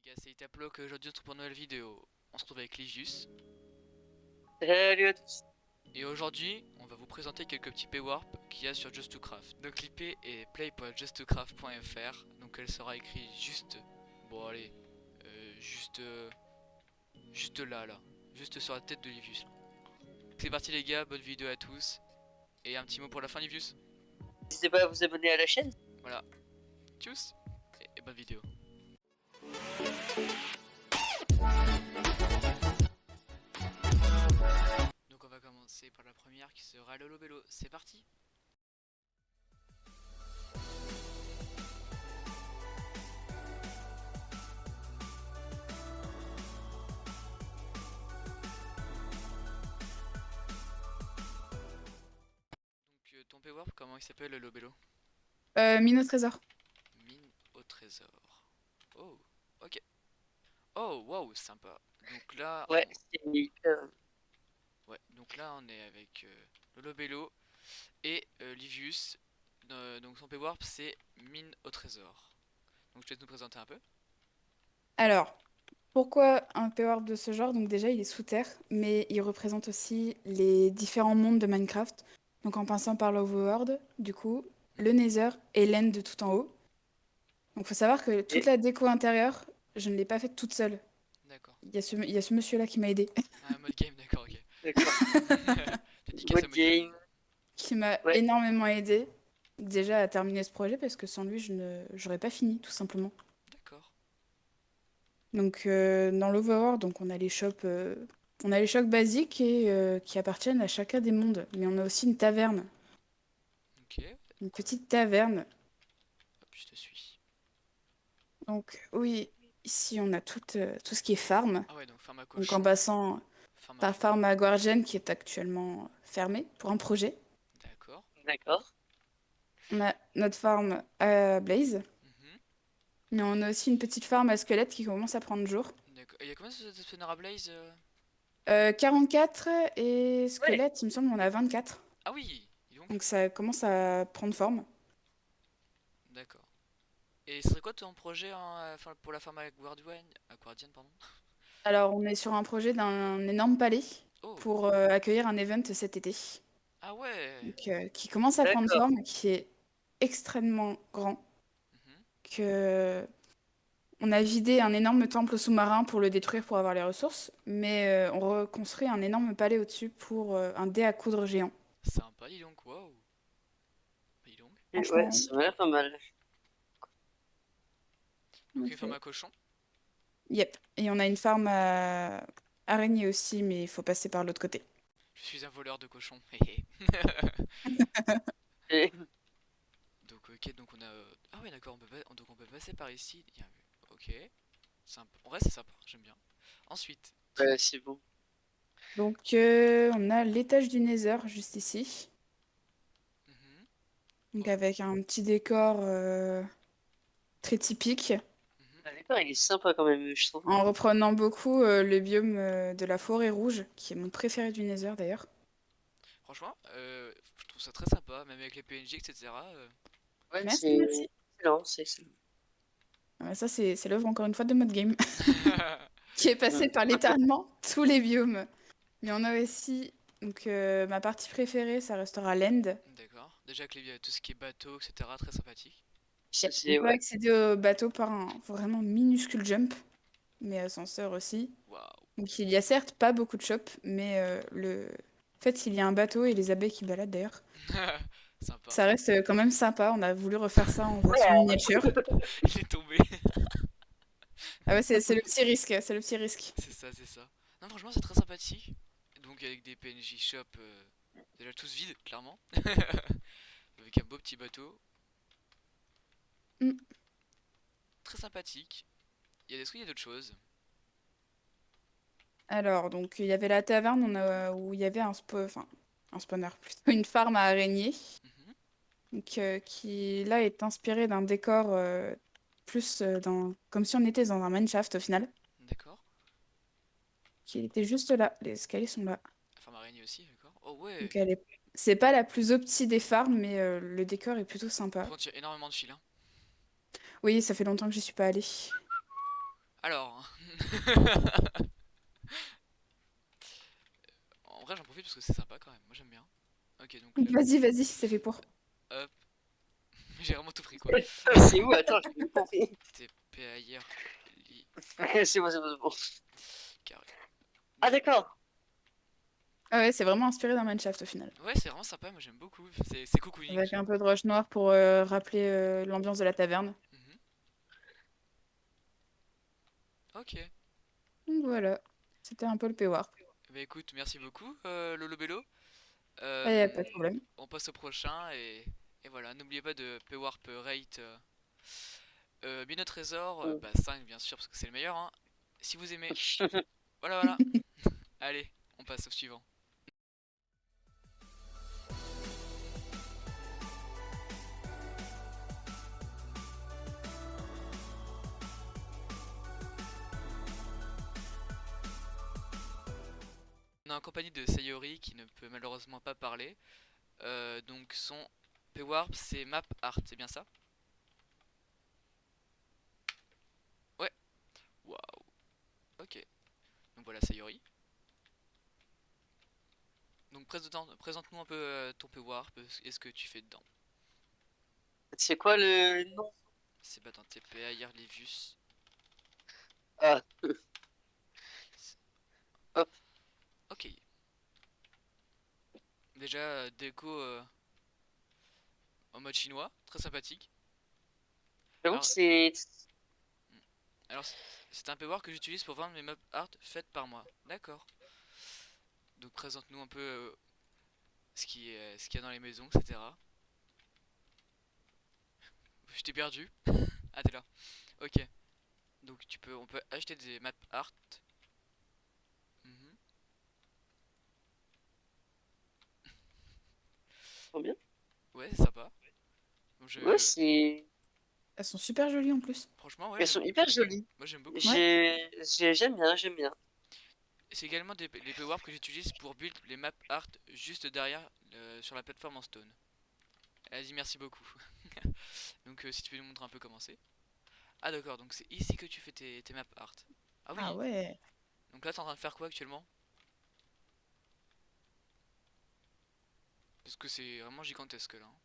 gars, c'est Itaploc, aujourd'hui on se retrouve pour une nouvelle vidéo. On se retrouve avec Ligius. Salut à tous. Et aujourd'hui, on va vous présenter quelques petits paywarp qu'il y a sur Just to Craft. Donc l'IP est play.justtocraft.fr. Donc elle sera écrite juste... Bon allez, juste... juste là. Juste sur la tête de Livius. C'est parti les gars, bonne vidéo à tous. Et un petit mot pour la fin Livius. N'hésitez pas à vous abonner à la chaîne. Voilà. Tchuss et bonne vidéo. Donc on va commencer par la première qui sera Lolo Bello. C'est parti. Donc ton paywarp, comment il s'appelle Lolo Bello? Mine au trésor. Mine au trésor. Oh, ok. Oh, wow, sympa. Donc là, Ouais, c'est ouais, donc là on est avec Lolo Bello et Livius. Donc son paywarp c'est mine au trésor. Donc je te laisse nous présenter un peu. Alors, pourquoi un P-Warp de ce genre? Donc déjà, il est sous terre, mais il représente aussi les différents mondes de Minecraft. Donc en passant par l'Overworld, du coup, le Nether et l'End de tout en haut. Donc faut savoir que toute et la déco intérieure, je ne l'ai pas faite toute seule. D'accord. Il y a ce monsieur-là qui m'a aidé, Ah, mode game, d'accord, ok. d'accord. Dédicace à Mode mode game. game. qui m'a Ouais, énormément aidé déjà à terminer ce projet parce que sans lui, j'aurais pas fini, tout simplement. D'accord. Donc dans l'Overworld, donc on a les shops basiques et qui appartiennent à chacun des mondes, mais on a aussi une taverne, Ok. une petite taverne. Hop, je te suis. Donc oui, ici on a tout ce qui est farm. Ah ouais, donc farm à Donc en cochon, passant farm par araignée. Farm à Guardian qui est actuellement fermée pour un projet. D'accord. d'accord. On a notre farm à Blaze, Mhm. mais on a aussi une petite farm à squelette qui commence à prendre jour. D'accord. Et il y a combien de spawners à Blaze 44 et Ouais. squelette, il me semble qu'on a 24. Ah oui, dis donc. Donc ça commence à prendre forme. D'accord. Et ce serait quoi ton projet pour la farm à Guardian, pardon. Alors, on est sur un projet d'un énorme palais Oh. pour accueillir un event cet été. Ah ouais. Donc, qui commence à prendre D'accord. forme, qui est extrêmement grand. Mhm. Que on a vidé un énorme temple sous-marin pour le détruire pour avoir les ressources, mais on reconstruit un énorme palais au-dessus pour un dé à coudre géant. Sympa, dis donc, waouh. Dis donc. Et ouais, Franchement, ça m'a l'air pas mal. Donc une donc, farm à cochon. yep. Et on a une farm à araignée aussi, mais il faut passer par l'autre côté. Je suis un voleur de cochon. Et Donc ok, donc on a... Ah ouais d'accord, donc on peut passer par ici. Ok, sympa. En vrai c'est sympa, j'aime bien. Ensuite, ouais, c'est bon. Donc, on a l'étage du Nether juste ici. mhm, Donc oh, avec un petit décor très typique, mhm. Ah, d'accord, il est sympa quand même, je trouve. en reprenant beaucoup le biome de la forêt rouge, qui est mon préféré du Nether d'ailleurs. Franchement, je trouve ça très sympa, même avec les PNJ, etc. Ouais, Merci, c'est merci. excellent, c'est excellent. Ah bah ça, c'est l'œuvre encore une fois de Mode Game, qui est passé par littéralement tous les biomes. Mais on a aussi, donc ma partie préférée, ça restera l'End. D'accord. Déjà que tout ce qui est bateau, etc. Très sympathique. Yep. On C'est peut ouais. accéder au bateau par un vraiment minuscule jump, mais ascenseur aussi. Waouh. Donc il y a certes pas beaucoup de shops, mais en fait, il y a un bateau et les abeilles qui baladent d'ailleurs. Sympa. Ça reste quand même sympa. On a voulu refaire ça en version Ouais, miniature. Il est tombé. Ah ouais, c'est le petit risque, c'est le petit risque. C'est ça, c'est ça. Non, franchement, c'est très sympathique. Donc avec des PNJ shop déjà tous vides, clairement. Avec un beau petit bateau. Mm. Très sympathique. Est-ce qu'il y a d'autres choses? Alors, donc il y avait la taverne où il y avait enfin, un spawner, plutôt une farm à araignées, Mhm, donc, qui là est inspiré d'un décor plus comme si on était dans un mineshaft au final, d'accord. qui était juste là. Les escaliers sont là. Farm araignée aussi, d'accord. Oh ouais. Donc c'est pas la plus opti des farms, mais le décor est plutôt Par sympa. contre, il y a énormément de fil, hein. Oui, ça fait longtemps que j'y suis pas allée. Alors, en vrai j'en profite parce que c'est sympa quand même, moi j'aime bien. Ok, donc là, Vas-y, vas-y, c'est fait pour. hop, j'ai vraiment tout pris quoi. C'est où? Attends, je pas compris. TP ailleurs, li, C'est bon. carré. Ah, d'accord. Ah ouais, c'est vraiment inspiré d'un mineshaft au final. Ouais, c'est vraiment sympa, moi j'aime beaucoup, c'est cocooning. Avec un peu de roche noire pour rappeler l'ambiance de la taverne. Mhm. Ok, Donc voilà, c'était un peu le P-Warp. bah écoute, merci beaucoup Lolo Bello. Pas de problème. On passe au prochain et voilà, n'oubliez pas de PWARP rate Mino Trésor, bah 5 bien sûr parce que c'est le meilleur hein. Si vous aimez, voilà voilà. Allez, on passe au suivant. On est en compagnie de Sayori qui ne peut malheureusement pas parler. Donc son PWARP c'est Map Art, c'est bien ça? Ouais, waouh, ok. Donc voilà Sayori. Donc présente-nous un peu ton PWARP, et ce que tu fais dedans. C'est quoi le nom? C'est pas dans TPA hier Livius. Ah, hop. Ok. Déjà déco en mode chinois, très sympathique. J'avoue que Alors, c'est. alors c'est un paywall que j'utilise pour vendre mes map art faites par moi. D'accord. Donc présente-nous un peu ce qu'il y a dans les maisons, etc. Je t'ai perdu. Ah t'es là. Ok. Donc on peut acheter des map art. Mhm. Trop bien. Ouais, c'est sympa. Donc, Ouais, c'est. Elles sont super jolies en plus. franchement, ouais, Elles sont hyper jolies. moi j'aime beaucoup. Ouais. J'aime bien, j'aime bien. C'est également les paywalls que j'utilise pour build les map art juste derrière sur la plateforme en stone. Vas-y, merci beaucoup. Donc si tu peux nous montrer un peu comment c'est. Ah d'accord, donc c'est ici que tu fais tes map art. Ah Ah oui, ouais. donc là t'es en train de faire quoi actuellement? Parce que c'est vraiment gigantesque là, hein.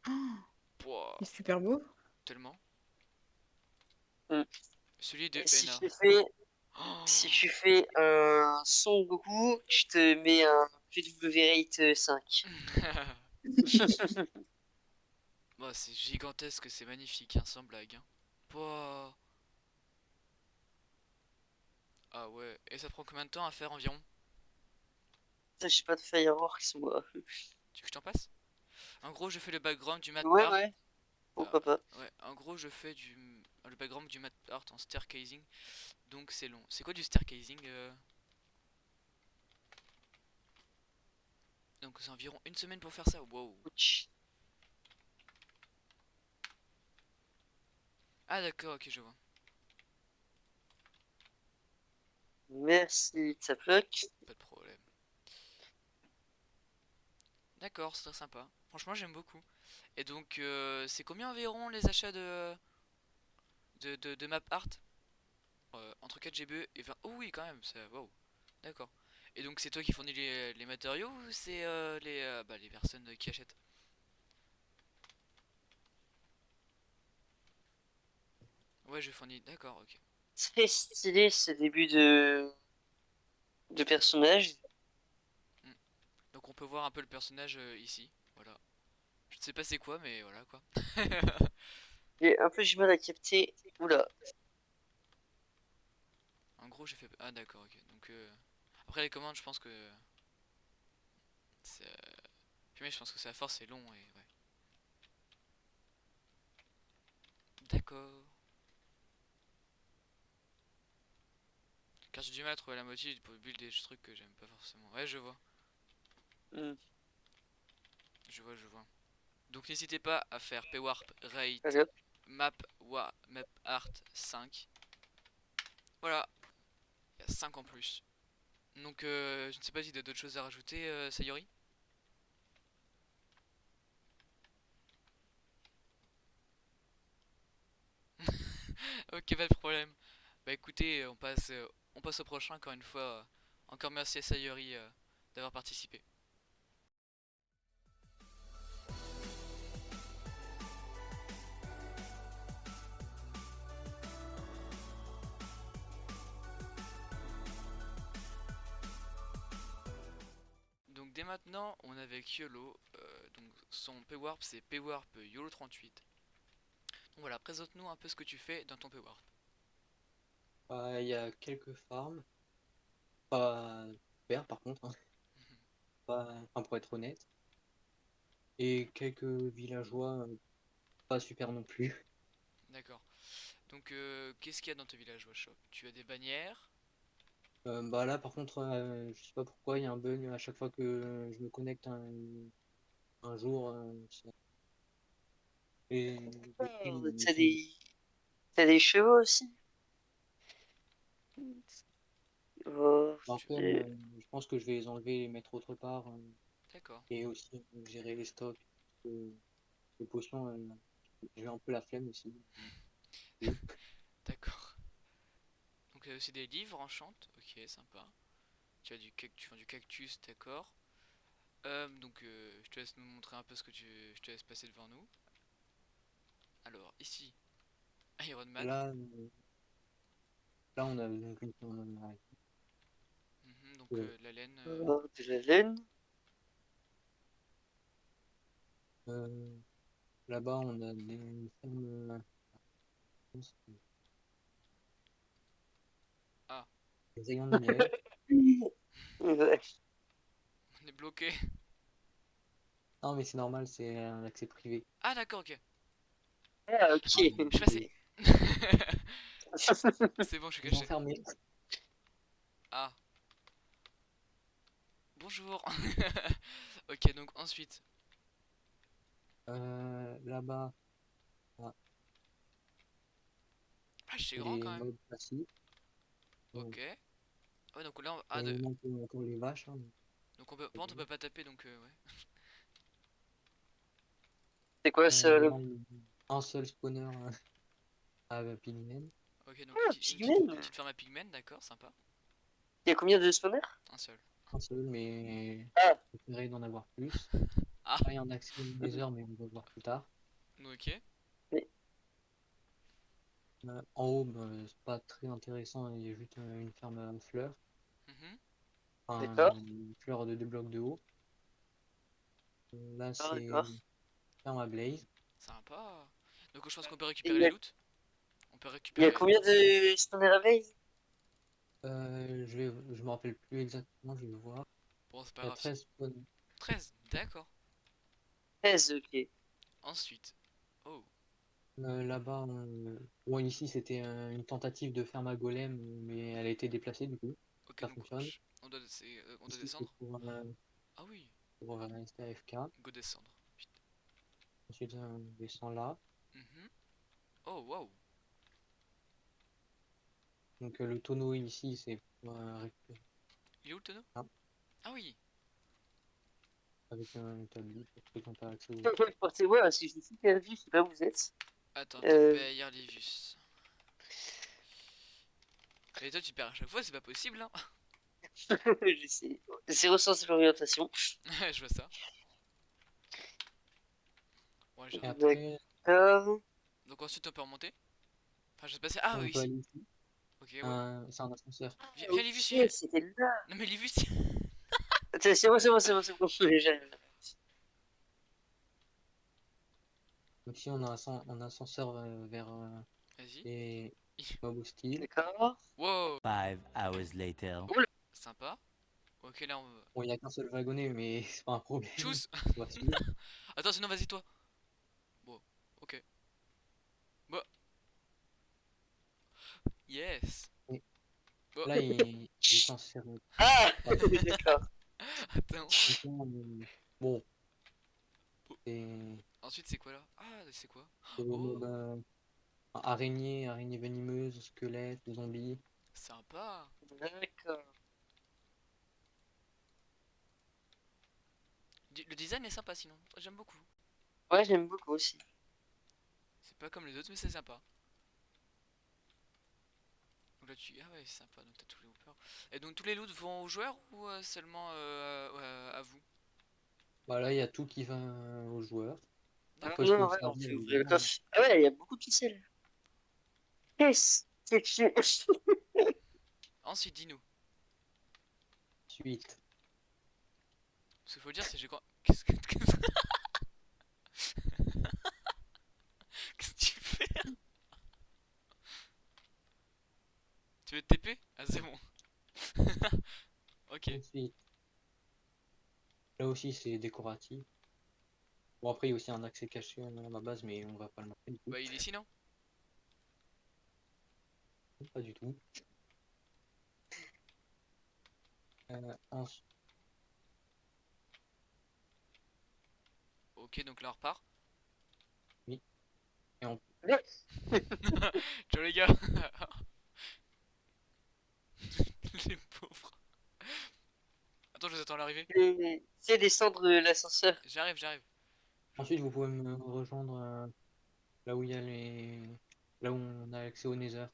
Oh, Pouah, il est super beau. tellement. Mm. Celui de Et si Ena. tu fais, si Oh. tu fais un son Goku, je te mets un PW Rate 5. Bah, c'est gigantesque, c'est magnifique, hein, sans blague, hein. Pouah. Ah ouais, et ça prend combien de temps à faire environ? Ça, je sais pas de Fireworks, moi. Tu veux que je t'en passe? En gros, je fais le background du mat Ouais, art. ouais, Ah, pourquoi pas. ouais, en gros, je fais le background du mat art en staircasing, donc c'est long. C'est quoi du staircasing Donc c'est environ une semaine pour faire ça. Wow. Ouch. Ah d'accord, ok, je vois. Merci, ça bloque. Pas de problème. D'accord, c'est très sympa. Franchement, j'aime beaucoup. Et donc, c'est combien environ les achats de map art? Entre 4 GBE et 20. Oh oui, quand même, c'est. Wow. D'accord. Et donc, c'est toi qui fournis les matériaux ou c'est les personnes qui achètent? Ouais, je fournis. D'accord, ok. Très stylé ce début de personnage. Hmm. Donc, on peut voir un peu le personnage ici. Voilà. Je ne sais pas c'est quoi, mais voilà quoi. J'ai un peu du mal à capter. Oula. En gros, j'ai fait. Ah, d'accord, ok. Donc, après les commandes, je pense que. C'est. Puis, mais je pense que c'est à force, c'est long et ouais. D'accord. Car j'ai du mal à trouver la moitié pour build des trucs que j'aime pas forcément. Ouais, je vois. Hmm. Je vois, je vois. Donc n'hésitez pas à faire pwarp rate Allez hop. map art 5. Voilà, il y a 5 en plus. Donc je ne sais pas si tu as d'autres choses à rajouter, Sayori. Ok, pas de problème. Bah écoutez, on passe au prochain encore une fois. Encore merci à Sayori d'avoir participé. Donc dès maintenant, on est avec YOLO. Donc son P-Warp c'est P-Warp YOLO38. Donc voilà, présente-nous un peu ce que tu fais dans ton P-Warp. Il y a quelques farms, pas super par contre, hein, enfin, pour être honnête, et quelques villageois, pas super non plus. D'accord. Donc qu'est-ce qu'il y a dans tes villages Shop? Tu as des bannières? Bah là par contre, je sais pas pourquoi il y a un bug à chaque fois que je me connecte un jour. Et T'as des chevaux aussi? après, je pense que je vais les enlever et les mettre autre part, D'accord, et aussi gérer les stocks. Les potions, j'ai un peu la flemme aussi. Oui. d'accord. Donc il y a aussi des livres enchantes, ok, sympa. Tu vends du cactus, d'accord. Donc je te laisse nous montrer un peu je te laisse passer devant nous. Alors ici, Iron Man. Là, on a donc Donc euh, la laine. De la laine. euh, là-bas, on a des fermes. Ah, Des rayons de miel. Ouais. on est bloqué. Non, mais c'est normal, c'est un accès privé. Ah d'accord, ok. Ah, Enfin, ok. Je suis passé. C'est bon, je suis ils ont caché. fermé. Ah, bonjour. Ok, donc ensuite. Là-bas, ah, Ah, c'est c'est grand les quand même. mobs passifs. Ok. Ouais, donc là, Il manque encore les vaches, hein. donc par contre, on peut pas taper, donc ouais. C'est quoi ça, Là, le... un seul spawner à Pigmen. Ok, donc Ah, une pigmen. petite ferme à pigmen, d'accord, sympa. Il y a combien de spawners? Un seul. Un seul, mais Ah, je préférerais d'en avoir plus. Ah, Là, il y a un accès au Nether, mais on va voir plus tard. ok. mais- En haut, bah, c'est pas très intéressant, il y a juste une ferme à fleurs. Mhm. Enfin, d'accord. une fleur de 2 blocs de haut. Là, Ah, c'est d'accord. une ferme à Blaze. Sympa. Donc je pense qu'on peut Et récupérer les loots. On peut il y a récupérer. combien de spawners à base? Je me rappelle plus exactement, je vais voir. Bon, c'est pas Il y a grave. 13 spawn. 13, d'accord. 13, ok. Ensuite. Oh, Là-bas, bon, ici, c'était une tentative de ferme à golem, mais elle a été déplacée du coup. ok, Ça donc fonctionne. on doit Ici, c'est descendre. pour, Ah oui, rester AFK. go descendre. Putain. Ensuite, on descend là. Mhm. Oh, waouh. Donc, le tonneau ici, c'est pour récupérer Il est où le tonneau? ça, Ah oui. avec un établi pour ceux qui n'ont pas accès au. Portez-moi, parce que je suis perdu, je sais pas où vous êtes. Attends, Euh, TP Yarlivus. Mais toi, tu perds à chaque fois, c'est pas possible, hein. je sais. Zéro sens de l'orientation. Je vois ça. Ouais, j'ai Et un. après, D'accord. Donc ensuite, on peut remonter. Enfin, je sais pas si. Ah, on peut ici. aller ici. Ok, ouais. C'est un ascenseur. Viens, Livus, Ok, c'était là. Non, mais Livus. Attends, c'est bon. Donc, ici, on a un ascenseur vers Vas-y. les mobs hostiles. D'accord. Wow, 5 hours later. sympa. Ok, là, on. Bon, il n'y a qu'un seul wagonnet, mais c'est pas un problème. Tchuss. On va suivre. Attends, sinon, vas-y, toi. Bon, ok. Bah, yes. Et Bon, là, il est censé faire. Ah, Ouais. d'accord. attends. Donc là, bon, c'est Ensuite, c'est quoi là? Ah, c'est quoi? c'est le Oh, mode araignée venimeuse, squelette, zombie. sympa. D'accord. Le design est sympa sinon. J'aime beaucoup. Ouais, j'aime beaucoup aussi. C'est pas comme les autres, mais c'est sympa. Donc là tu... Ah ouais, c'est sympa, donc t'as tous les hoopers. Et donc tous les loots vont aux joueurs ou seulement à vous? Bah là, il y a tout qui va aux joueurs. Non, Après, D'accord. je peux non, vous ouais, on servir fait ouvrir le évidemment, hein. coffre. Ah ouais, il y a beaucoup de ficelles. Qu'est-ce que tu... Ensuite, dis-nous. Ensuite, Ce qu'il faut dire, c'est j'ai... Qu'est-ce que... Qu'est-ce que tu fais? Tu veux te TP? Ah c'est bon. Ok. ensuite, là aussi, c'est décoratif. Bon, après, il y a aussi un accès caché dans la base, mais on va pas le montrer du coup. Bah il est ici, non? Pas du tout. Ensuite, Ok, donc là on repart. oui. Et on... Ciao les gars. Les pauvres. Attends, je vous attends à l'arrivée. C'est descendre l'ascenseur. J'arrive, j'arrive. Ensuite, vous pouvez me rejoindre là où il y a là où on a accès au Nether.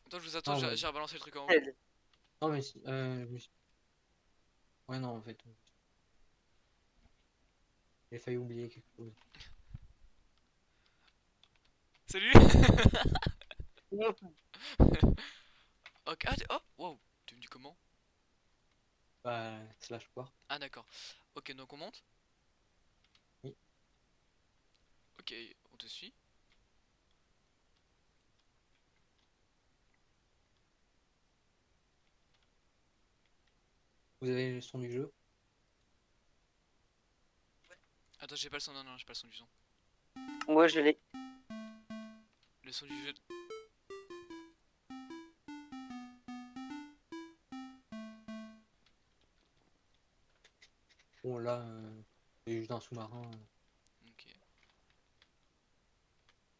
Attends, je vous attends, Non, ouais. j'ai rebalancé le truc en haut. Elle. Non, mais ouais, non, en fait, j'ai failli oublier quelque chose. Salut. Ok, ah, oh, wow. Tu me dis comment? Bah, slash quoi. Ah d'accord. Ok, donc on monte. Oui. Ok, on te suit. Vous avez le son du jeu? Attends, j'ai pas le son, non, non, j'ai pas le son du son. Moi, je l'ai. Le son du jeu. Bon, là, c'est juste un sous-marin. Ok.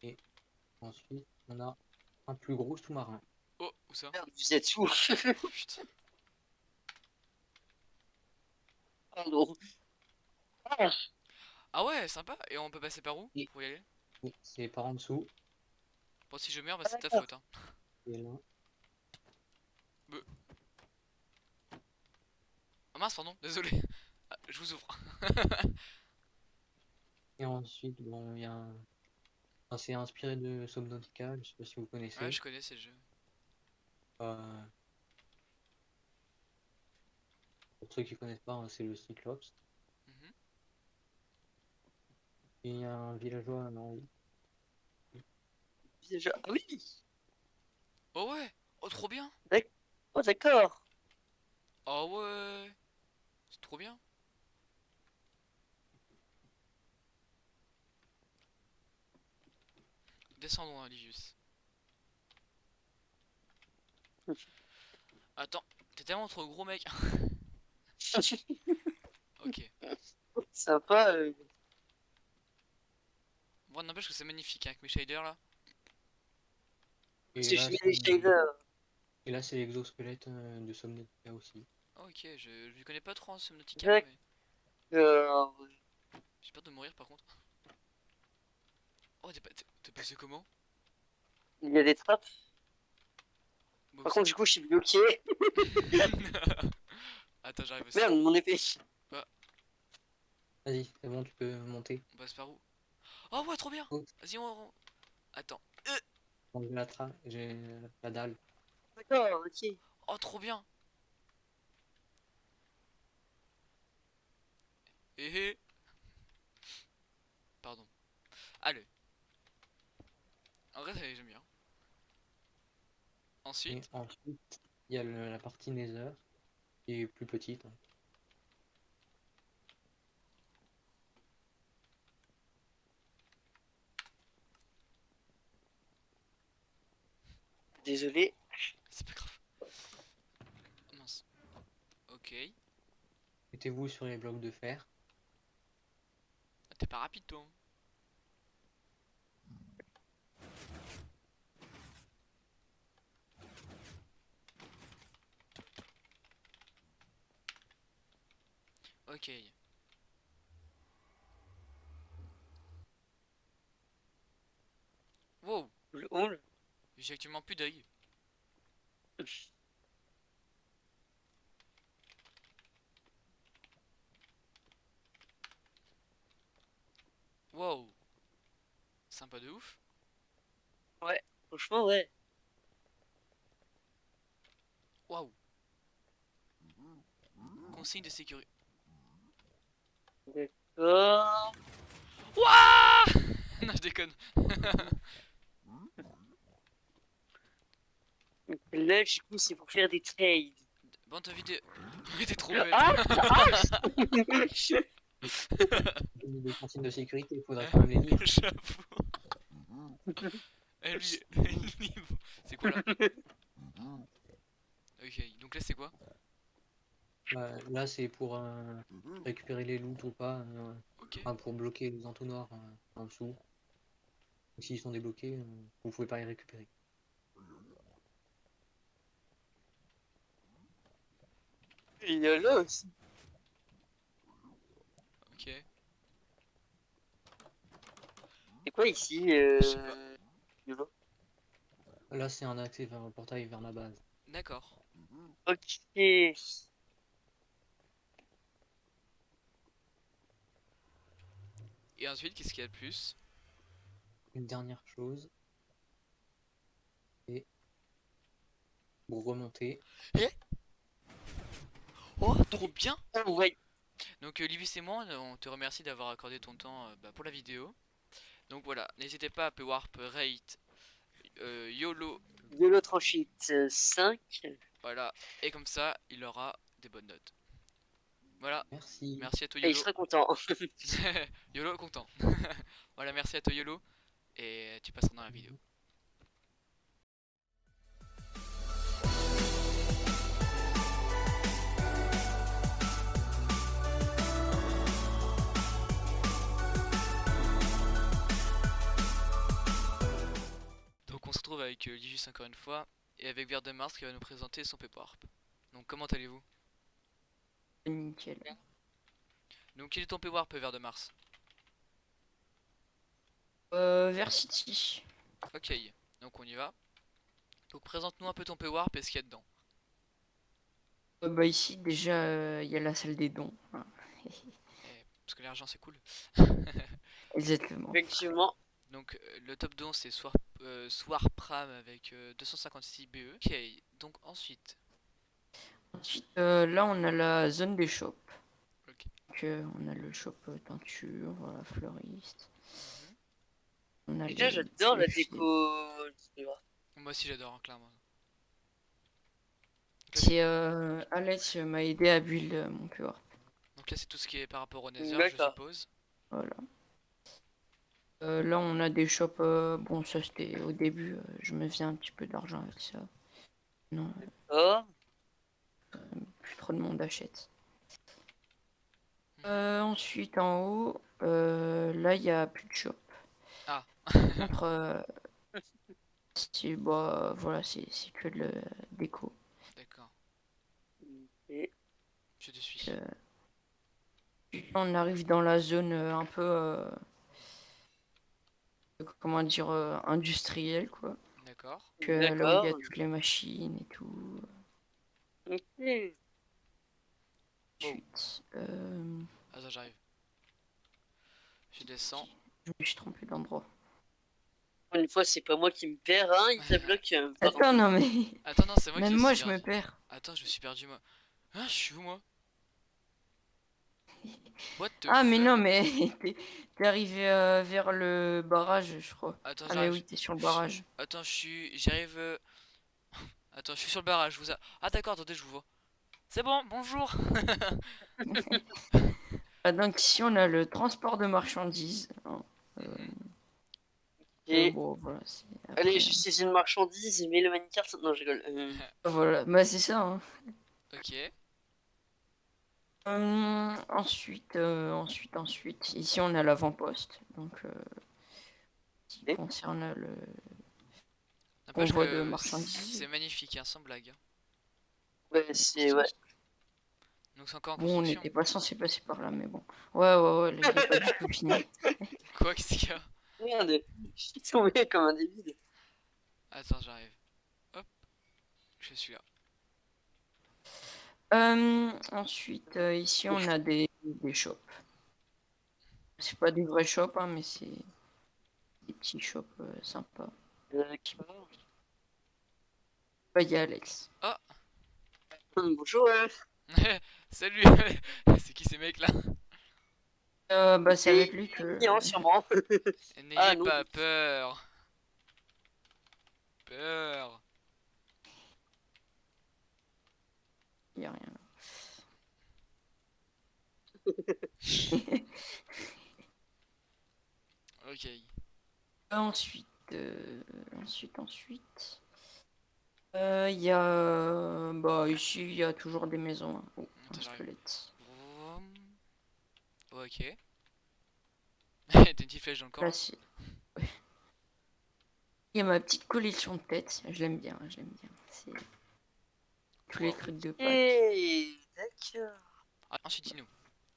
Et ensuite, on a un plus gros sous-marin. Oh, où ça? Merde, vous êtes où? Oh putain. Pardon. Ah, Ah ouais, sympa. Et on peut passer par où Et pour y aller? oui, c'est par en dessous. Bon, si je meurs, bah c'est de ta d'accord. faute, hein. Et là. Oh mince, pardon, désolé. Ah, je vous ouvre. Et ensuite, bon, il y a enfin, c'est inspiré de Subnautica, je sais pas si vous Ouais, connaissez. je connais ces jeux. Euh, pour ceux qui connaissent pas, hein, c'est le Cyclops. Mhm. Et il y a un villageois en haut. Déjà. Ah oui. Oh ouais. Oh, trop bien. Oh, d'accord. Oh ouais. C'est trop bien. Descendons, hein, Livius. Attends, t'es tellement trop gros, mec. Ok. Sympa. Bon, n'empêche que c'est magnifique, hein, avec mes shaders là. Et J'ai là, fini les shaders. c'est l'exosquelette de Subnautica aussi. Ok, je lui connais pas trop en Subnautica, mais D'accord. j'ai peur de mourir par contre. Oh, t'es passé comment? Il y a des trappes. Bon, Par ça... contre, du coup, je suis bloqué. Attends, j'arrive aussi. Merde, mon épée. Bah, Vas-y, c'est bon, tu peux monter. on passe par où? Oh ouais, trop bien. Oh, Vas-y, Attends. bon, j'ai j'ai la dalle. D'accord, ok. Oh, trop bien. Hé hé. Pardon. Allez. En vrai, j'aime bien. Et Ensuite. ensuite, il y a la partie Nether, qui est plus petite, hein. Désolé. C'est pas grave. Oh, mince. Ok. Mettez-vous sur les blocs de fer. Ah, t'es pas rapide, toi, hein. Ok. Wow. Le hall. J'ai actuellement plus d'œil. Wow, sympa de ouf. Ouais, franchement, ouais. Waouh. Consigne de sécurité. D'accord. Wouah. Non, je déconne. Donc là, du coup, c'est pour faire des trades. Bon, ta vidéo. Mais t'es trop bête. Ah, ah Les consignes de sécurité, il faudrait quand même les lire. J'avoue. Eh, lui, c'est quoi là? Ok, donc là c'est quoi? Là, c'est pour récupérer les loots ou pas, Ok. enfin, pour bloquer les entonnoirs en dessous. S'ils sont débloqués, vous pouvez pas les récupérer. Il y a là aussi. Ok. C'est quoi ici Je sais pas. Yolo Là, c'est un accès vers un portail vers la base. D'accord. Ok. Et ensuite, qu'est-ce qu'il y a de plus? Une dernière chose, et pour remonter, Oh, trop bien! Ah, ouais. Donc, Livis et moi, on te remercie d'avoir accordé ton temps pour la vidéo. Donc voilà, n'hésitez pas à Pwarp, Rate, YOLO, Yolo tranchite 5. voilà. Et comme ça, il aura des bonnes notes. Voilà, merci. merci à toi Et il YOLO. sera content. YOLO content. Voilà, merci à toi YOLO. Et tu passeras dans la vidéo. Donc on se retrouve avec Ligus encore une fois. Et avec Vert de Mars qui va nous présenter son Pwarp. Donc comment allez-vous? Nickel. Donc quel est ton Pwarp Vert de Mars? Versity. Ok, donc on y va. Donc présente-nous un peu ton Pwarp et ce qu'il y a dedans. Bah ici déjà il y a la salle des dons. Voilà. Parce que l'argent c'est cool. Exactement. Effectivement. Donc le top don c'est Swar Pram avec 256 BE. Ok, donc ensuite. Ensuite là on a la zone des shops. Ok. Donc, on a le shop teinture, voilà, fleuriste. Mhm. On a Déjà, les j'adore la filles. déco. Moi aussi j'adore, hein, clairement. C'est Alex m'a aidé à build mon Pwarp. Donc là c'est tout ce qui est par rapport au Nether, je D'accord. suppose. Voilà. Là on a des shops, bon ça c'était au début, je me faisais un petit peu d'argent avec ça. Non, Oh. plus trop de monde achète. Ensuite en haut, là il y a plus de shop. Ah. Contre, bah, voilà, c'est que de la déco. D'accord, Et je te suis. On arrive dans la zone un peu, comment dire, industrielle, quoi. D'accord. Là où il y a d'accord. toutes les machines et tout. Ok. Wow. Ensuite, Attends, j'arrive. Je descends. je me suis trompé d'endroit. Une fois, c'est pas moi qui me perds, hein. Il te bloque. Pardon. Attends, non mais, Attends, non, c'est moi qui même me moi suis je me perdu. perds. Attends, je me suis perdu moi. Ah, je suis où moi? What the Ah mais fuck? non mais, t'es arrivé vers le barrage, je crois. Attends, Ah mais j'arrive. oui, t'es sur le barrage. Attends, j'arrive. Attends, je suis sur le barrage, je vous Ah d'accord, attendez, je vous vois. C'est bon, bonjour. Ah, donc ici on a le transport de marchandises, hein. Et Bon, voilà, c'est allez, après, je suis une marchandise, mais le Minecraft. Non, je rigole. voilà, bah c'est ça, hein. Ok. Ensuite, ici on a l'avant-poste, donc qui Et concerne le N'empêche convoi de que marchandises. c'est magnifique, hein, sans blague, hein. ouais, c'est ouais. Donc c'est encore en Bon, on construction. n'était pas censé passer par là, mais bon. Ouais, là, il est pas du tout fini. Quoi, qu'est-ce qu'il y a? Merde, je suis tombé comme un débile. Attends, j'arrive. Hop. Je suis là. Ensuite, ici, on a des shops. C'est pas des vrais shops, hein, mais c'est des petits shops sympas. Qui parle Bah, il y a Alex. Bonjour. Salut. C'est qui ces mecs là? Bah, c'est avec lui Et que... client, sûrement. N'ayez non. pas peur. Peur. Il y a rien. Ok. Ensuite, il y a... Bah, ici, il y a toujours des maisons. Hein. Oh, Attends, un j'arrive. squelette. Vroom. Ok. T'as une petite flèche dans le corps Là, là? c'est... ouais. Il y a ma petite collection de têtes. Je l'aime bien, je l'aime bien. C'est tous les Wow. trucs de Pâques. Et d'accord. Ah, ensuite, dis-nous.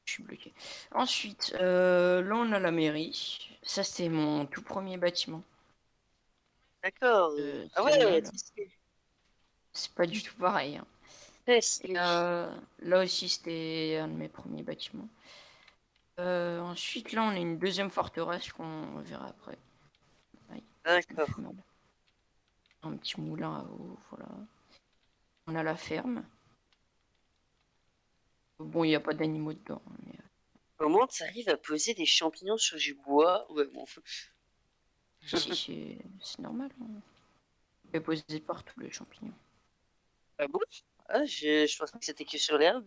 Je suis bloqué. Ensuite, là, on a la mairie. Ça, c'est mon tout premier bâtiment. D'accord. Ah Celui-là, ouais, là. C'est pas du tout pareil. Hein. très Et, stylé. là aussi, c'était un de mes premiers bâtiments. Ensuite, là, on a une deuxième forteresse qu'on verra après. Aïe, je me D'accord. fais mal. Un petit moulin à eau, voilà. On a la ferme. Bon, il n'y a pas d'animaux dedans. Hein, mais, Comment tu arrives à poser des champignons sur du bois? Ouais, bon. si, c'est normal. Hein. On peut poser partout les champignons. Ah bon? Ah, je pensais que c'était que sur l'herbe.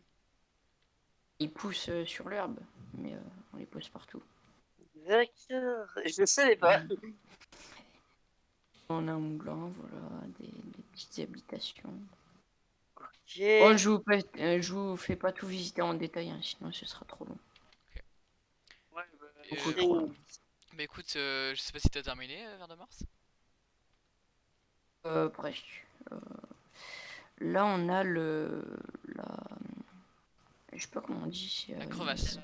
Ils poussent sur l'herbe, mais on les pose partout. D'accord. Je ne savais pas. On a un moulin, voilà, des petites habitations. Ok. Oh, je vous fais pas tout visiter en détail, hein, sinon ce sera trop long. Ouais, bah, Beaucoup Euh, trop long. Bah écoute, je sais pas si t'as terminé vers de Mars. Presque. Là, on a la... Je sais pas comment on dit. La crevasse.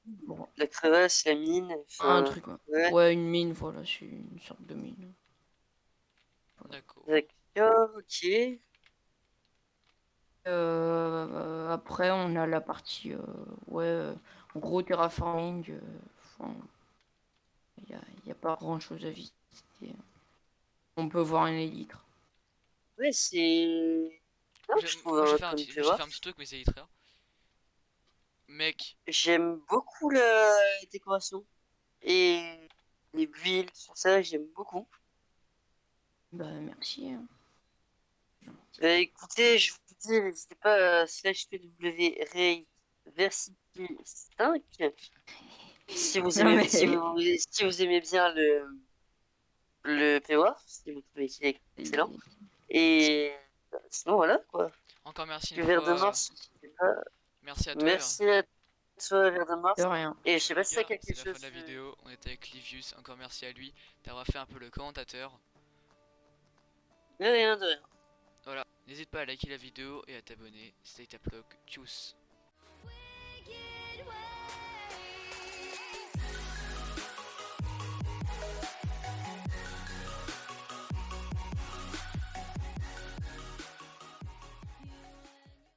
Bon, la crevasse, la mine. un Enfin, truc. ouais. Ouais, une mine, voilà, c'est une sorte de mine. D'accord. D'accord, ok. Après, on a la partie, ouais, en gros, terraforming. Il y a pas grand chose à visiter. On peut voir un élytre. Ouais, c'est. Non, je trouve Moi, hein, comme tu j'ai vois. fait un petit truc, mais c'est très rare. Mec, J'aime beaucoup la décoration. Et les builds, tout ça, j'aime beaucoup. Bah, merci. Hein. Écoutez, je vous dis, n'hésitez pas à slash pw versity 5 si vous Non, aimez, mais... si vous aimez bien le PWAR, si vous trouvez qu'il est excellent. Et sinon, voilà quoi. encore merci Le une verre de fois. Mars, je sais pas. Merci à toi. Merci à toi, verre de De Mars. rien. Et je sais pas si t'as C'est quelque la fin chose. de la vidéo. On était avec Livius. Encore merci à lui d'avoir fait un peu le commentateur. De rien, de rien. Voilà. N'hésite pas à liker la vidéo et à t'abonner. C'était Taplog. Tchuss.